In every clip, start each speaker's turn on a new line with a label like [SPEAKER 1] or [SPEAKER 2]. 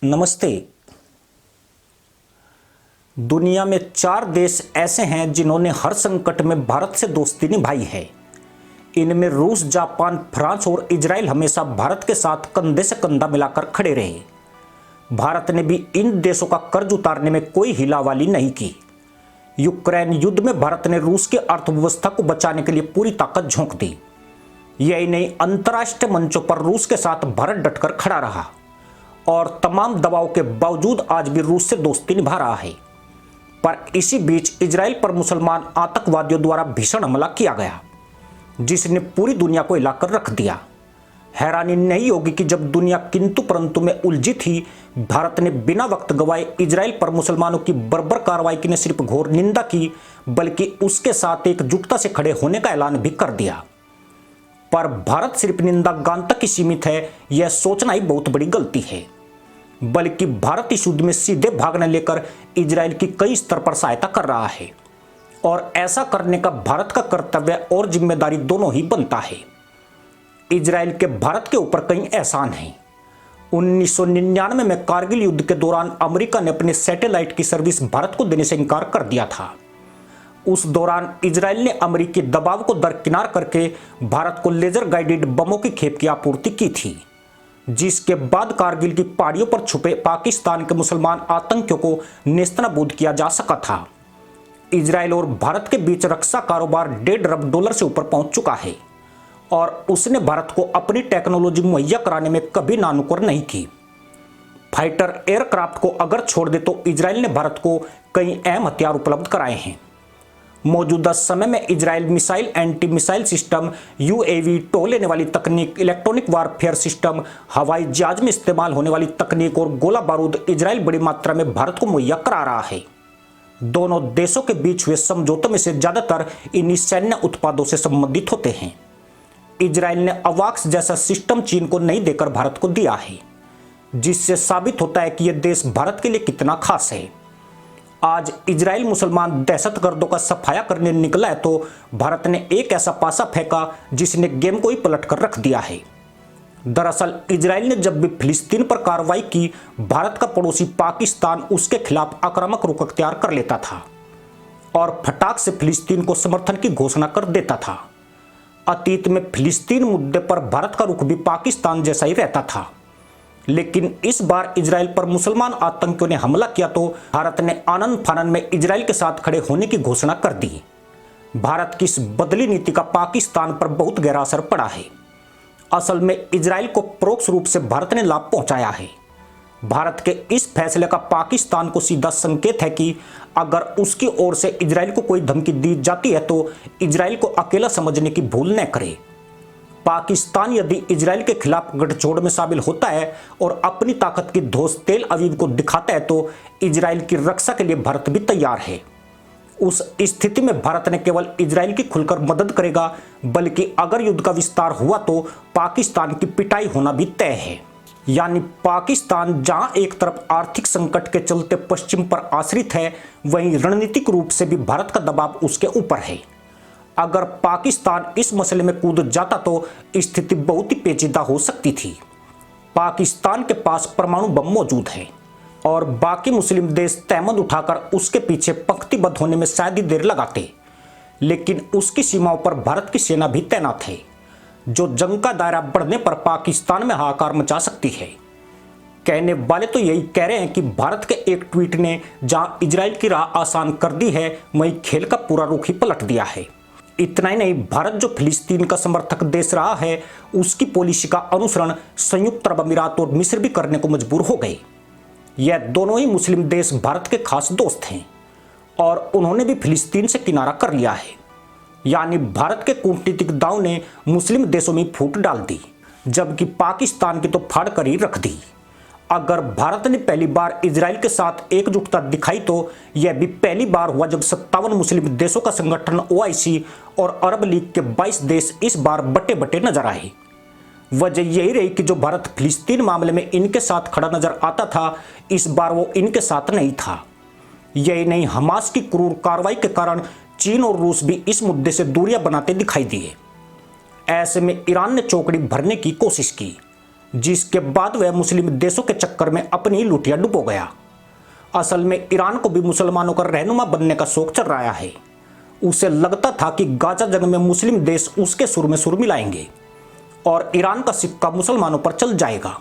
[SPEAKER 1] नमस्ते। दुनिया में 4 देश ऐसे हैं जिन्होंने हर संकट में भारत से दोस्ती निभाई है। इनमें रूस, जापान, फ्रांस और इजराइल हमेशा भारत के साथ कंधे से कंधा मिलाकर खड़े रहे। भारत ने भी इन देशों का कर्ज उतारने में कोई हिलावाली नहीं की। यूक्रेन युद्ध में भारत ने रूस की अर्थव्यवस्था को बचाने के लिए पूरी ताकत झोंक दी। यही नहीं, अंतर्राष्ट्रीय मंचों पर रूस के साथ भारत डटकर खड़ा रहा और तमाम दबाव के बावजूद आज भी रूस से दोस्ती निभा रहा है। पर इसी बीच इजराइल पर मुसलमान आतंकवादियों द्वारा भीषण हमला किया गया, जिसने पूरी दुनिया को हिलाकर रख दिया। हैरानी नहीं होगी कि जब दुनिया किंतु परंतु में उलझी थी, भारत ने बिना वक्त गवाए इजराइल पर मुसलमानों की बर्बर कार्रवाई की न सिर्फ घोर निंदा की, बल्कि उसके साथ एकजुटता से खड़े होने का ऐलान भी कर दिया। पर भारत सिर्फ निंदा गान तक ही सीमित है, यह सोचना ही बहुत बड़ी गलती है। बल्कि भारत इस युद्ध में सीधे भाग न लेकर इजराइल की कई स्तर पर सहायता कर रहा है और ऐसा करने का भारत का कर्तव्य और जिम्मेदारी दोनों ही बनता है। इजराइल के भारत के ऊपर कई एहसान हैं। 1999 में कारगिल युद्ध के दौरान अमेरिका ने अपने सैटेलाइट की सर्विस भारत को देने से इनकार कर दिया था। उस दौरान इजराइल ने अमेरिकी दबाव को दरकिनार करके भारत को लेजर गाइडेड बमों की खेप की आपूर्ति की थी, जिसके बाद कारगिल की पहाड़ियों पर छुपे पाकिस्तान के मुसलमान आतंकियों को नेस्तनाबूद किया जा सका था। इजराइल और भारत के बीच रक्षा कारोबार $1.5 अरब से ऊपर पहुंच चुका है और उसने भारत को अपनी टेक्नोलॉजी मुहैया कराने में कभी नानुकर नहीं की। फाइटर एयरक्राफ्ट को अगर छोड़ दे तो इजराइल ने भारत को कई अहम हथियार उपलब्ध कराए हैं। मौजूदा समय में Israel missile, anti missile system, UAV, टो लेने वाली तकनीक, इलेक्ट्रॉनिक वारफेयर सिस्टम, हवाई जहाज में इस्तेमाल होने वाली तकनीक और गोला बारूद इजराइल बड़ी मात्रा में भारत को मुहैया करा रहा है। दोनों देशों के बीच हुए समझौतों में से ज्यादातर इन्हीं सैन्य उत्पादों से संबंधित होते हैं। इजराइल ने अवाक्स जैसा सिस्टम चीन को नहीं देकर भारत को दिया है, जिससे साबित होता है कि यह देश भारत के लिए कितना खास है। आज इजराइल मुसलमान दहशतगर्दों का सफाया करने निकला है तो भारत ने एक ऐसा पासा फेंका जिसने गेम को ही पलट कर रख दिया है। दरअसल इजराइल ने जब भी फिलिस्तीन पर कार्रवाई की, भारत का पड़ोसी पाकिस्तान उसके खिलाफ आक्रामक रुख अख्तियार कर लेता था और फटाक से फिलिस्तीन को समर्थन की घोषणा कर देता था। अतीत में फिलिस्तीन मुद्दे पर भारत का रुख भी पाकिस्तान जैसा ही रहता था, लेकिन इस बार इजराइल पर मुसलमान आतंकियों ने हमला किया तो भारत ने आनन फानन में इजराइल के साथ खड़े होने की घोषणा कर दी। भारत की इस बदली नीति का पाकिस्तान पर बहुत गहरा असर पड़ा है। असल में इजराइल को परोक्ष रूप से भारत ने लाभ पहुंचाया है। भारत के इस फैसले का पाकिस्तान को सीधा संकेत है कि अगर उसकी ओर से इजराइल को कोई धमकी दी जाती है तो इजराइल को अकेला समझने की भूल न करे। पाकिस्तान यदि इजराइल के खिलाफ गठजोड़ में शामिल होता है और अपनी ताकत की धौंस तेल अवीव को दिखाता है तो इजराइल की रक्षा के लिए भारत भी तैयार है। उस स्थिति में भारत न केवल इजराइल की खुलकर मदद करेगा, बल्कि अगर युद्ध का विस्तार हुआ तो पाकिस्तान की पिटाई होना भी तय है। यानी पाकिस्तान जहां एक तरफ आर्थिक संकट के चलते पश्चिम पर आश्रित है, वहीं रणनीतिक रूप से भी भारत का दबाव उसके ऊपर है। अगर पाकिस्तान इस मसले में कूद जाता तो स्थिति बहुत ही पेचीदा हो सकती थी। पाकिस्तान के पास परमाणु बम मौजूद है और बाकी मुस्लिम देश तहमद उठाकर उसके पीछे पंक्तिबद्ध होने में शायद ही देर लगाते, लेकिन उसकी सीमाओं पर भारत की सेना भी तैनात है, जो जंग का दायरा बढ़ने पर पाकिस्तान में हाहाकार मचा सकती है। कहने वाले तो यही कह रहे हैं कि भारत के एक ट्वीट ने जहां इजराइल की राह आसान कर दी है, वहीं खेल का पूरा रुख ही पलट दिया है। इतना ही नहीं, भारत जो फिलिस्तीन का समर्थक देश रहा है, उसकी पॉलिसी का अनुसरण संयुक्त अरब अमीरात और मिस्र भी करने को मजबूर हो गए। यह दोनों ही मुस्लिम देश भारत के खास दोस्त हैं और उन्होंने भी फिलिस्तीन से किनारा कर लिया है। यानी भारत के कूटनीतिक दांव ने मुस्लिम देशों में फूट डाल दी, जबकि पाकिस्तान की तो फाड़ कर ही रख दी। अगर भारत ने पहली बार इजराइल के साथ एकजुटता दिखाई तो यह भी पहली बार हुआ जब 57 मुस्लिम देशों का संगठन OIC और अरब लीग के 22 देश इस बार बटे बटे नजर आए। वजह यही रही कि जो भारत फिलिस्तीन मामले में इनके साथ खड़ा नजर आता था, इस बार वो इनके साथ नहीं था। यही नहीं, हमास की क्रूर कार्रवाई के कारण चीन और रूस भी इस मुद्दे से दूरियां बनाते दिखाई दिए। ऐसे में ईरान ने चौकड़ी भरने की कोशिश की, जिसके बाद वह मुस्लिम देशों के चक्कर में अपनी लुटिया डुबो गया। असल में ईरान को भी मुसलमानों का रहनुमा बनने का शौक चल रहा है। उसे लगता था कि गाजा जंग में मुस्लिम देश उसके सुर में सुर मिलाएंगे और ईरान का सिक्का मुसलमानों पर चल जाएगा।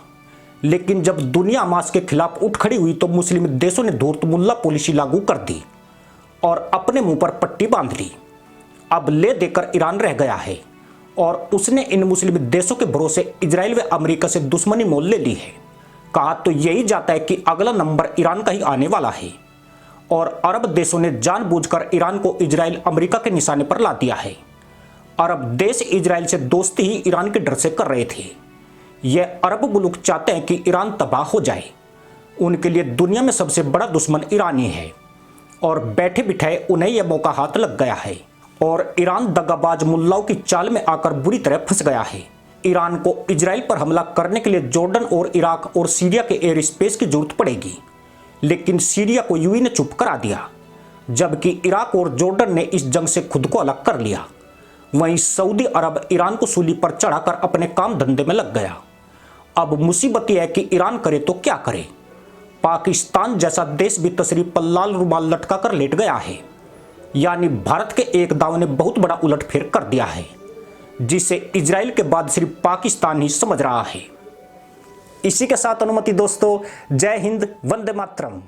[SPEAKER 1] लेकिन जब दुनिया हमास के खिलाफ उठ खड़ी हुई तो मुस्लिम देशों ने धूर्त मुल्ला पॉलिसी लागू कर दी और अपने मुंह पर पट्टी बांध ली। अब ले देकर ईरान रह गया है और उसने इन मुस्लिम देशों के भरोसे इजराइल व अमेरिका से दुश्मनी मोल ले ली है। कहा तो यही जाता है कि अगला नंबर ईरान का ही आने वाला है और अरब देशों ने जानबूझकर ईरान को इजराइल अमेरिका के निशाने पर ला दिया है। अरब देश इजराइल से दोस्ती ही ईरान के डर से कर रहे थे। यह अरब मुल्क चाहते हैं कि ईरान तबाह हो जाए। उनके लिए दुनिया में सबसे बड़ा दुश्मन ईरान ही है और बैठे बिठाए उन्हें यह मौका हाथ लग गया है और ईरान दगाबाज मुल्लाओं की चाल में आकर बुरी तरह फंस गया है। ईरान को इजराइल पर हमला करने के लिए जॉर्डन और इराक और सीरिया के एयर स्पेस की जरूरत पड़ेगी, लेकिन सीरिया को यूएई ने चुप करा दिया, जबकि इराक और जॉर्डन ने इस जंग से खुद को अलग कर लिया। वहीं सऊदी अरब ईरान को सूली पर चढ़ाकर अपने काम धंधे में लग गया। अब मुसीबत यह है कि ईरान करे तो क्या करे। पाकिस्तान जैसा देश भी तशरीफ पर लाल रुमाल लटका कर लेट गया है। यानी भारत के एक दाव ने बहुत बड़ा उलटफेर कर दिया है, जिसे इजराइल के बाद सिर्फ पाकिस्तान ही समझ रहा है। इसी के साथ अनुमति दोस्तों, जय हिंद, वंदे मातरम।